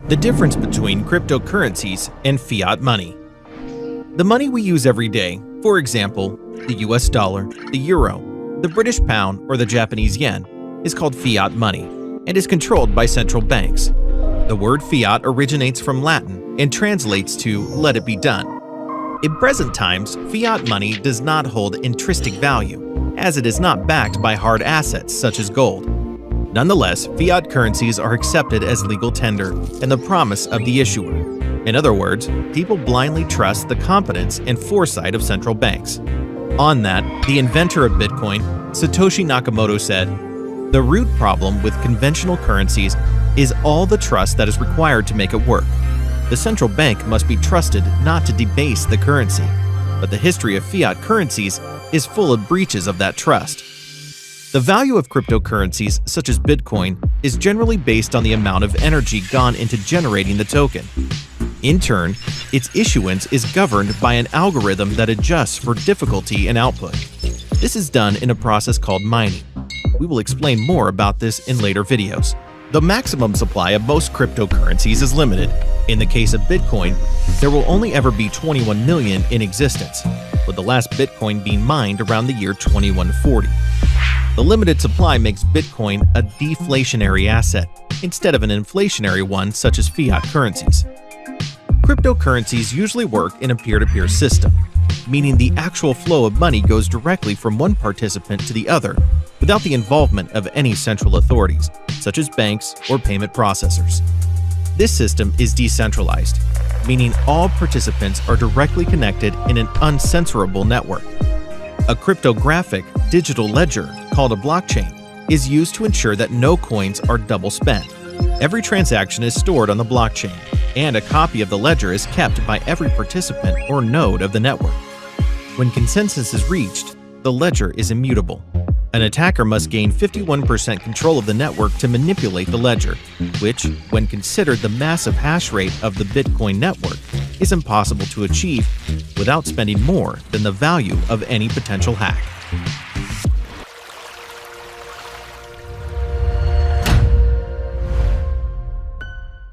The difference between cryptocurrencies and fiat money. The money we use every day, for example, the US dollar, the euro, the British pound, or the Japanese yen, is called fiat money and is controlled by central banks. The word fiat originates from Latin and translates to "let it be done." In present times, fiat money does not hold intrinsic value, as it is not backed by hard assets such as gold. Nonetheless, fiat currencies are accepted as legal tender and the promise of the issuer. In other words, people blindly trust the competence and foresight of central banks. On that, the inventor of Bitcoin, Satoshi Nakamoto, said, "The root problem with conventional currencies is all the trust that is required to make it work. The central bank must be trusted not to debase the currency, but the history of fiat currencies is full of breaches of that trust." The value of cryptocurrencies, such as Bitcoin, is generally based on the amount of energy gone into generating the token. In turn, its issuance is governed by an algorithm that adjusts for difficulty and output. This is done in a process called mining. We will explain more about this in later videos. The maximum supply of most cryptocurrencies is limited. In the case of Bitcoin, there will only ever be 21 million in existence, with the last Bitcoin being mined around the year 2140. The limited supply makes Bitcoin a deflationary asset instead of an inflationary one such as fiat currencies. Cryptocurrencies usually work in a peer-to-peer system, meaning the actual flow of money goes directly from one participant to the other without the involvement of any central authorities, such as banks or payment processors. This system is decentralized, meaning all participants are directly connected in an uncensorable network. A cryptographic digital ledger, called a blockchain, is used to ensure that no coins are double spent. Every transaction is stored on the blockchain, and a copy of the ledger is kept by every participant or node of the network. When consensus is reached, the ledger is immutable. An attacker must gain 51% control of the network to manipulate the ledger, which, when considered the massive hash rate of the Bitcoin network, is impossible to achieve without spending more than the value of any potential hack.